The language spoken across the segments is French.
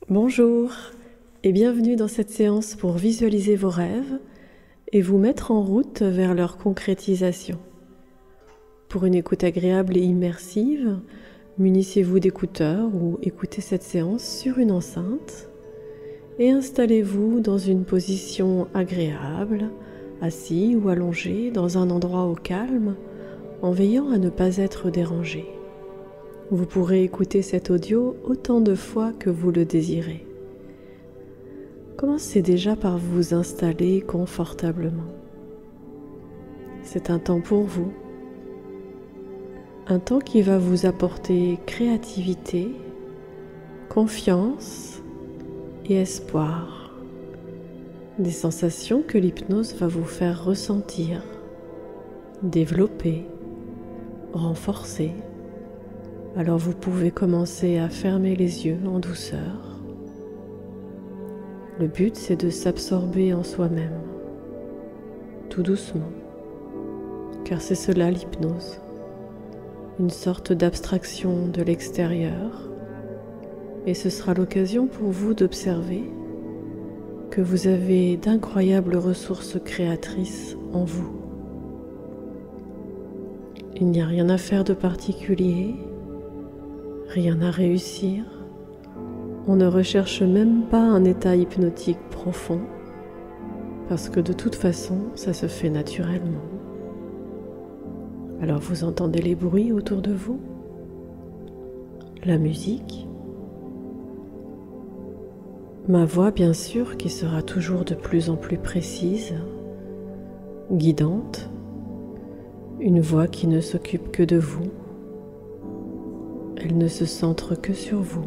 Bonjour et bienvenue dans cette séance pour visualiser vos rêves et vous mettre en route vers leur concrétisation. Pour une écoute agréable et immersive, munissez-vous d'écouteurs ou écoutez cette séance sur une enceinte et installez-vous dans une position agréable, assis ou allongé dans un endroit au calme en veillant à ne pas être dérangé. Vous pourrez écouter cet audio autant de fois que vous le désirez. Commencez déjà par vous installer confortablement. C'est un temps pour vous. Un temps qui va vous apporter créativité, confiance et espoir. Des sensations que l'hypnose va vous faire ressentir, développer, renforcer. Alors vous pouvez commencer à fermer les yeux en douceur. Le but, c'est de s'absorber en soi-même, tout doucement, car c'est cela l'hypnose, une sorte d'abstraction de l'extérieur, et ce sera l'occasion pour vous d'observer que vous avez d'incroyables ressources créatrices en vous. Il n'y a rien à faire de particulier, rien à réussir. On ne recherche même pas un état hypnotique profond, parce que de toute façon, ça se fait naturellement. Alors vous entendez les bruits autour de vous, la musique, ma voix bien sûr qui sera toujours de plus en plus précise, guidante, une voix qui ne s'occupe que de vous. Elle ne se centre que sur vous.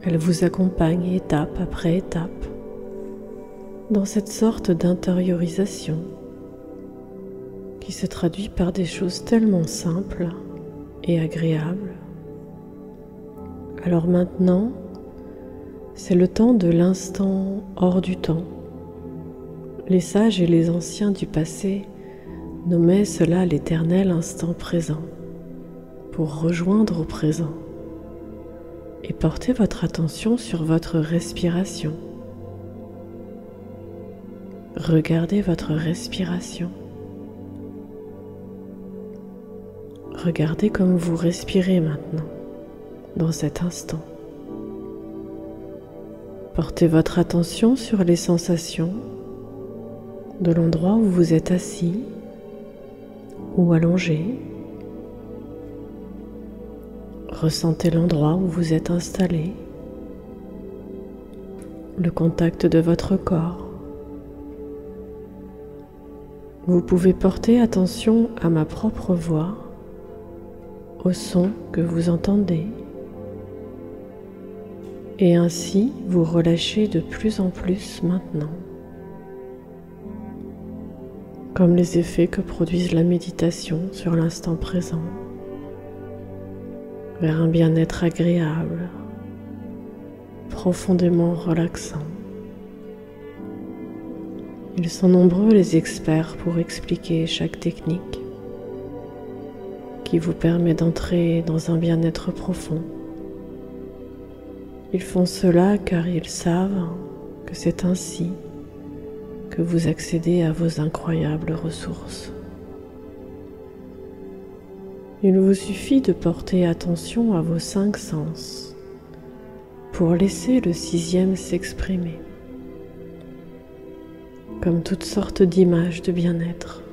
Elle vous accompagne étape après étape dans cette sorte d'intériorisation qui se traduit par des choses tellement simples et agréables. Alors maintenant, c'est le temps de l'instant hors du temps. Les sages et les anciens du passé nommaient cela l'éternel instant présent, pour rejoindre au présent et portez votre attention sur votre respiration. Regardez votre respiration. Regardez comme vous respirez maintenant, dans cet instant. Portez votre attention sur les sensations de l'endroit où vous êtes assis ou allongé. Ressentez l'endroit où vous êtes installé, le contact de votre corps. Vous pouvez porter attention à ma propre voix, au son que vous entendez, et ainsi vous relâchez de plus en plus maintenant, comme les effets que produisent la méditation sur l'instant présent, vers un bien-être agréable, profondément relaxant. Ils sont nombreux les experts pour expliquer chaque technique qui vous permet d'entrer dans un bien-être profond. Ils font cela car ils savent que c'est ainsi que vous accédez à vos incroyables ressources. Il vous suffit de porter attention à vos 5 sens pour laisser le 6e s'exprimer, comme toutes sortes d'images de bien-être,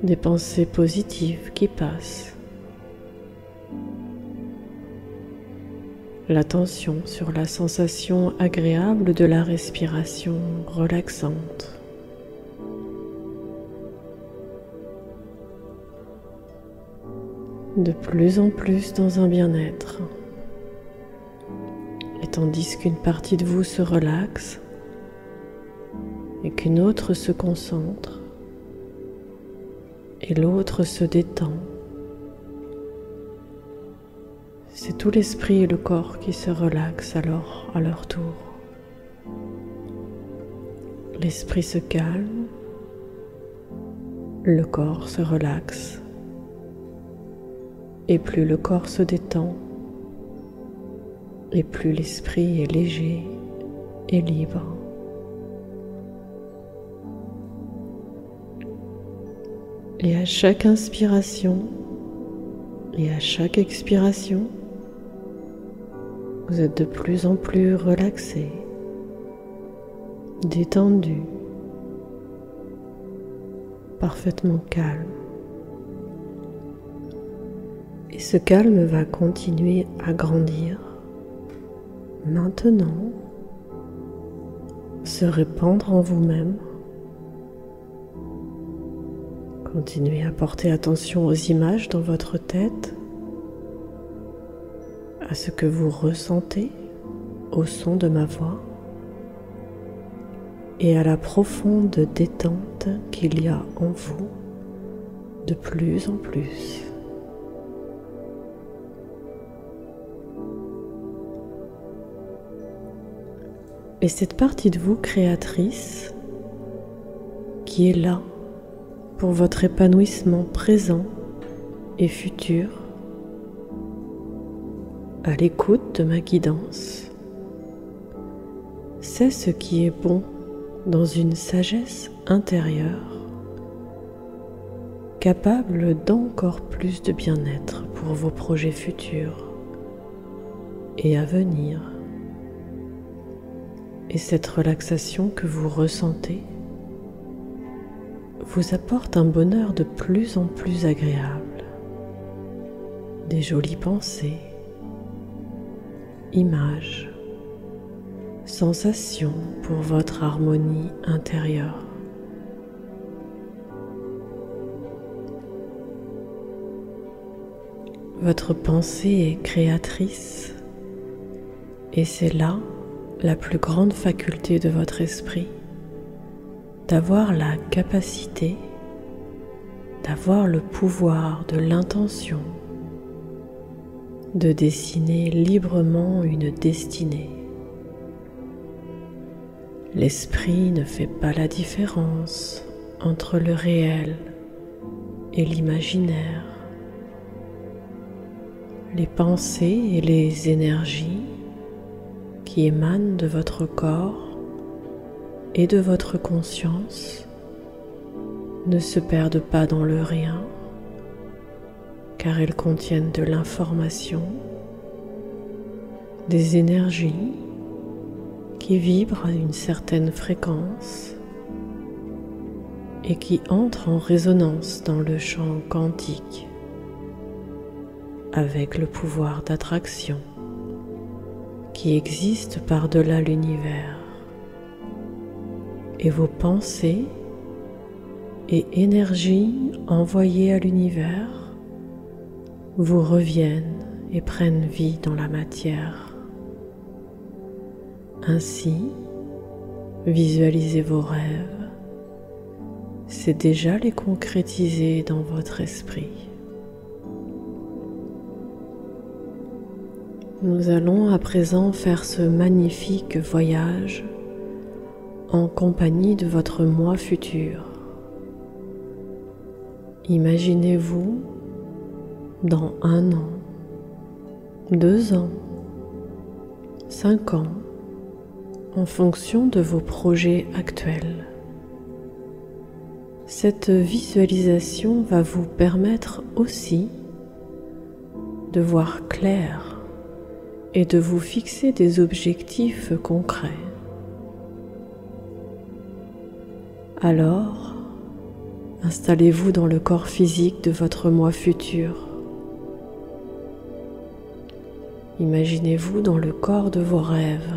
des pensées positives qui passent, l'attention sur la sensation agréable de la respiration relaxante. De plus en plus dans un bien-être. Et tandis qu'une partie de vous se relaxe et qu'une autre se concentre et l'autre se détend, c'est tout l'esprit et le corps qui se relaxent alors à leur tour. L'esprit se calme, le corps se relaxe. Et plus le corps se détend, et plus l'esprit est léger et libre. Et à chaque inspiration et à chaque expiration, vous êtes de plus en plus relaxé, détendu, parfaitement calme. Et ce calme va continuer à grandir, maintenant, se répandre en vous-même. Continuez à porter attention aux images dans votre tête, à ce que vous ressentez au son de ma voix et à la profonde détente qu'il y a en vous de plus en plus. Et cette partie de vous créatrice qui est là pour votre épanouissement présent et futur, à l'écoute de ma guidance, c'est ce qui est bon dans une sagesse intérieure, capable d'encore plus de bien-être pour vos projets futurs et à venir. Et cette relaxation que vous ressentez vous apporte un bonheur de plus en plus agréable, des jolies pensées, images, sensations pour votre harmonie intérieure. Votre pensée est créatrice et c'est là la plus grande faculté de votre esprit, d'avoir la capacité, d'avoir le pouvoir de l'intention, de dessiner librement une destinée. L'esprit ne fait pas la différence entre le réel et l'imaginaire. Les pensées et les énergies qui émanent de votre corps et de votre conscience ne se perdent pas dans le rien, car elles contiennent de l'information, des énergies qui vibrent à une certaine fréquence et qui entrent en résonance dans le champ quantique avec le pouvoir d'attraction qui existe par-delà l'univers. Et vos pensées et énergies envoyées à l'univers vous reviennent et prennent vie dans la matière. Ainsi, visualisez vos rêves, c'est déjà les concrétiser dans votre esprit. Nous allons à présent faire ce magnifique voyage en compagnie de votre moi futur. Imaginez-vous dans 1 an, 2 ans, 5 ans, en fonction de vos projets actuels. Cette visualisation va vous permettre aussi de voir clair et de vous fixer des objectifs concrets. Alors, installez-vous dans le corps physique de votre moi futur. Imaginez-vous dans le corps de vos rêves,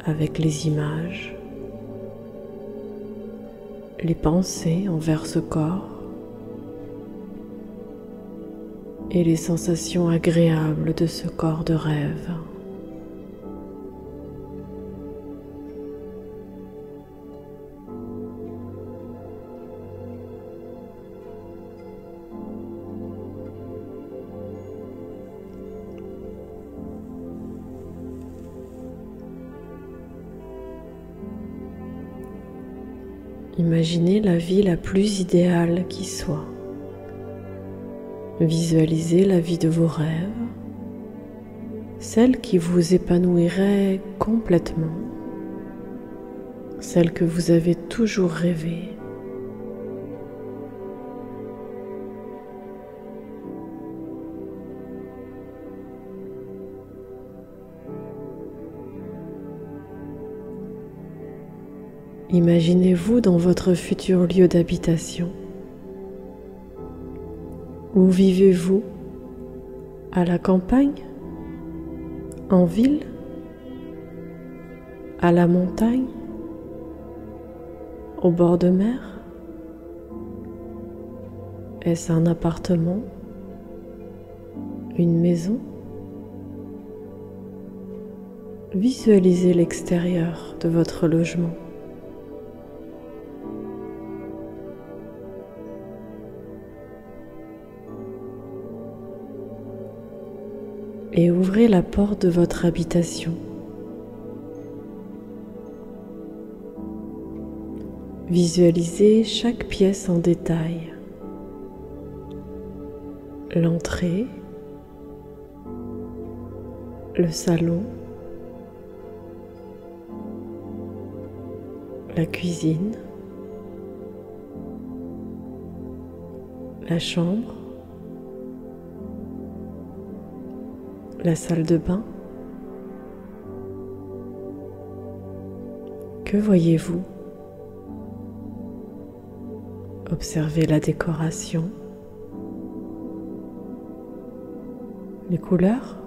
avec les images, les pensées envers ce corps et les sensations agréables de ce corps de rêve. Imaginez la vie la plus idéale qui soit. Visualisez la vie de vos rêves celle qui vous épanouirait complètement, celle que vous avez toujours rêvé. Imaginez-vous dans votre futur lieu d'habitation. Où vivez-vous? À la campagne? En ville? À la montagne? Au bord de mer? Est-ce un appartement? Une maison? Visualisez l'extérieur de votre logement. Et ouvrez la porte de votre habitation. Visualisez chaque pièce en détail. L'entrée, le salon, la cuisine, la chambre, la salle de bain. Que voyez-vous? Observez la décoration, les couleurs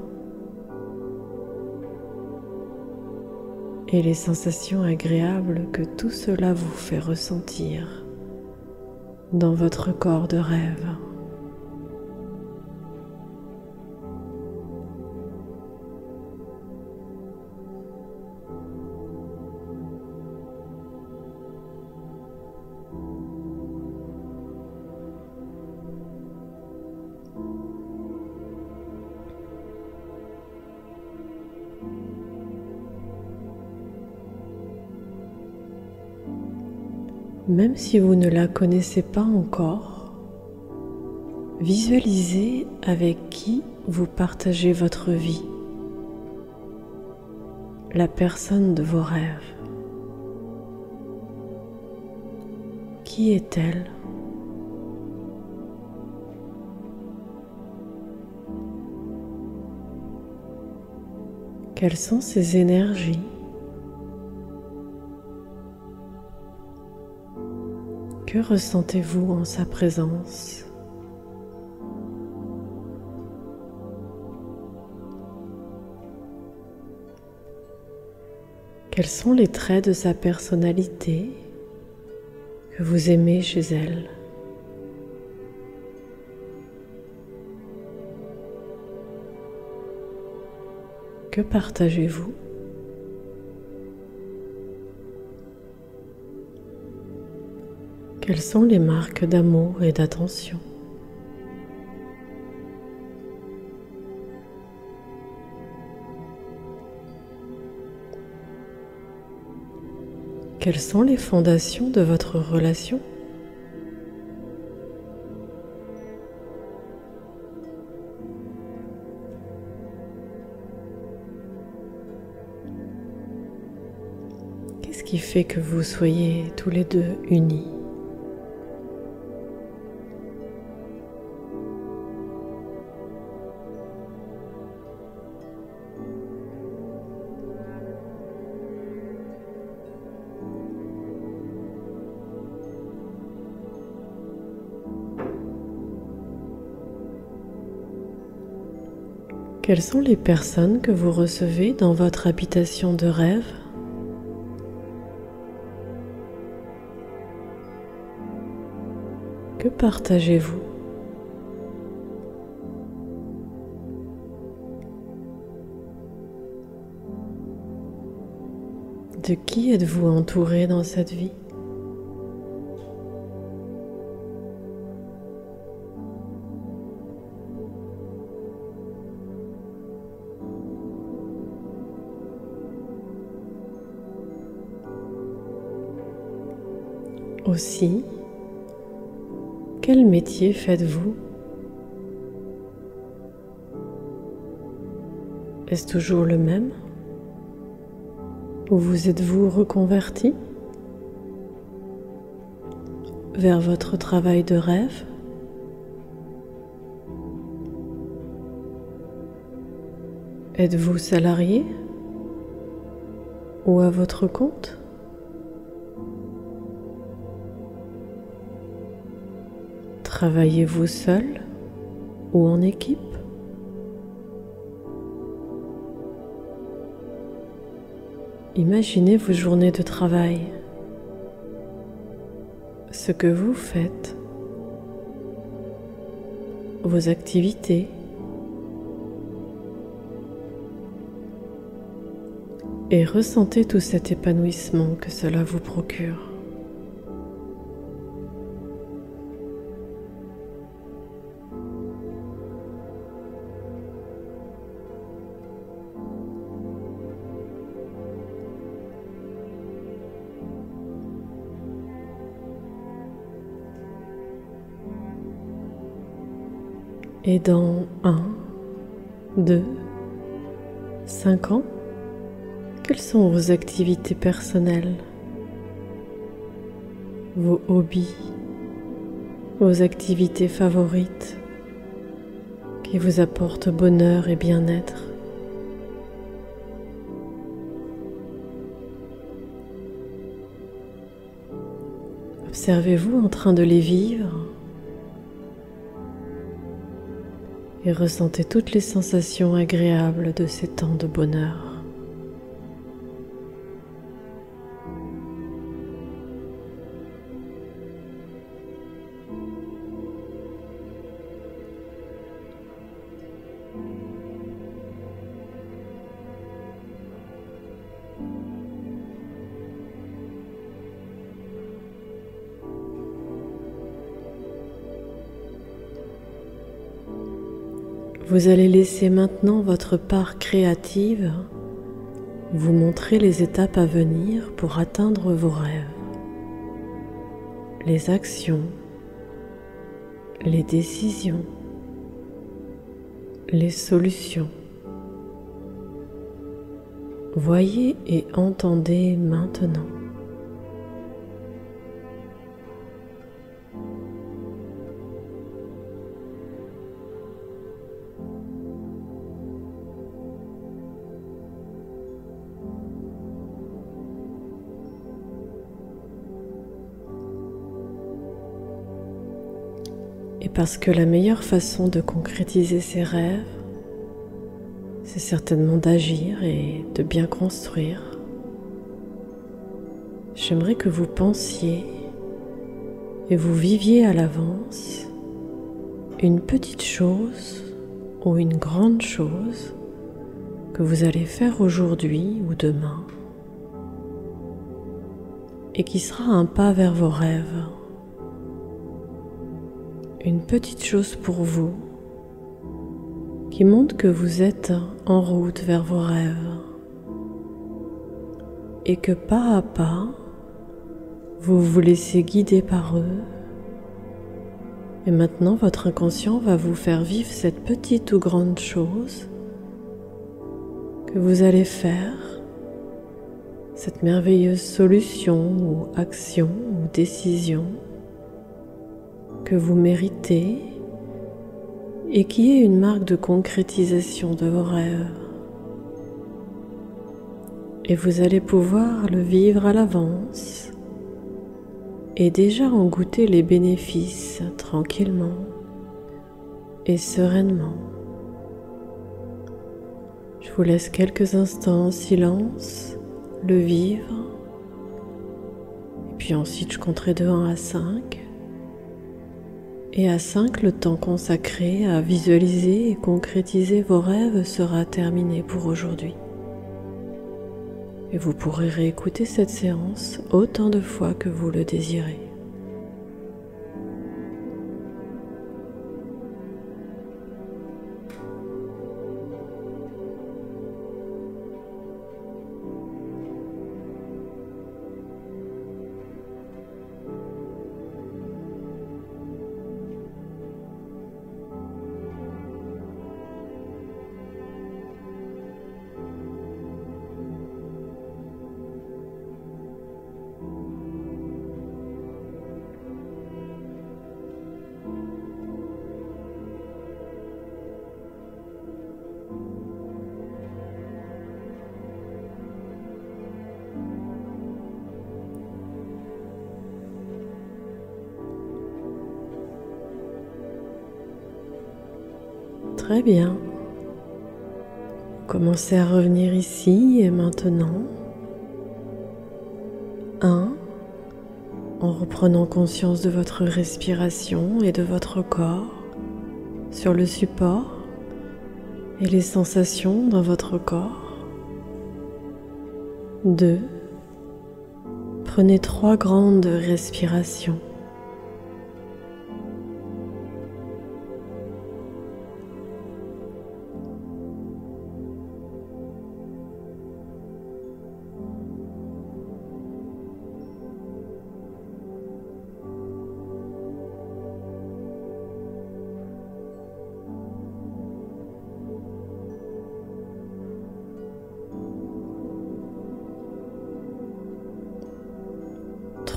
et les sensations agréables que tout cela vous fait ressentir dans votre corps de rêve. Même si vous ne la connaissez pas encore, visualisez avec qui vous partagez votre vie, la personne de vos rêves. Qui est-elle? Quelles sont ses énergies? Que ressentez-vous en sa présence? Quels sont les traits de sa personnalité que vous aimez chez elle? Que partagez-vous? Quelles sont les marques d'amour et d'attention? Quelles sont les fondations de votre relation? Qu'est-ce qui fait que vous soyez tous les deux unis? Quelles sont les personnes que vous recevez dans votre habitation de rêve? Que partagez-vous? De qui êtes-vous entouré dans cette vie? Aussi, quel métier faites-vous? Est-ce toujours le même? Ou vous êtes-vous reconverti vers votre travail de rêve? Êtes-vous salarié ou à votre compte? Travaillez-vous seul ou en équipe? Imaginez vos journées de travail, ce que vous faites, vos activités, et ressentez tout cet épanouissement que cela vous procure. Et dans 1, 2, 5 ans, quelles sont vos activités personnelles, vos hobbies, vos activités favorites qui vous apportent bonheur et bien-être? Observez-vous en train de les vivre et ressentez toutes les sensations agréables de ces temps de bonheur. Vous allez laisser maintenant votre part créative vous montrer les étapes à venir pour atteindre vos rêves, les actions, les décisions, les solutions. Voyez et entendez maintenant. Et parce que la meilleure façon de concrétiser ses rêves, c'est certainement d'agir et de bien construire, j'aimerais que vous pensiez et vous viviez à l'avance une petite chose ou une grande chose que vous allez faire aujourd'hui ou demain et qui sera un pas vers vos rêves. Une petite chose pour vous qui montre que vous êtes en route vers vos rêves et que pas à pas, vous vous laissez guider par eux. Et maintenant, votre inconscient va vous faire vivre cette petite ou grande chose que vous allez faire, cette merveilleuse solution ou action ou décision que vous méritez et qui est une marque de concrétisation de vos rêves. Et vous allez pouvoir le vivre à l'avance et déjà en goûter les bénéfices tranquillement et sereinement. Je vous laisse quelques instants en silence, le vivre, et puis ensuite je compterai de 1 à 5. Et à 5, le temps consacré à visualiser et concrétiser vos rêves sera terminé pour aujourd'hui. Et vous pourrez réécouter cette séance autant de fois que vous le désirez. Très bien. Commencez à revenir ici et maintenant. 1. En reprenant conscience de votre respiration et de votre corps sur le support et les sensations dans votre corps. 2. Prenez 3 grandes respirations.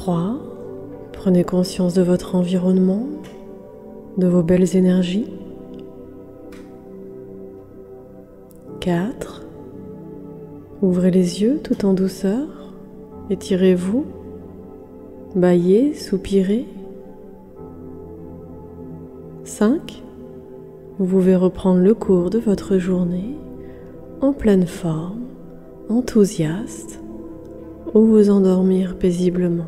3. Prenez conscience de votre environnement, de vos belles énergies. 4. Ouvrez les yeux tout en douceur, étirez-vous, bâillez, soupirez. 5. Vous pouvez reprendre le cours de votre journée en pleine forme, enthousiaste, ou vous endormir paisiblement.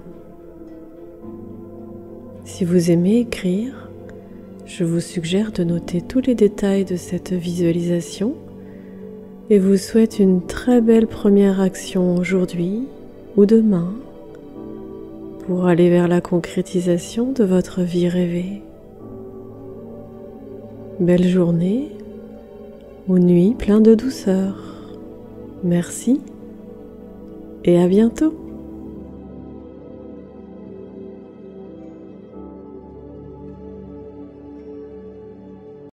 Si vous aimez écrire, je vous suggère de noter tous les détails de cette visualisation et vous souhaite une très belle première action aujourd'hui ou demain pour aller vers la concrétisation de votre vie rêvée. Belle journée ou nuit pleine de douceur. Merci et à bientôt.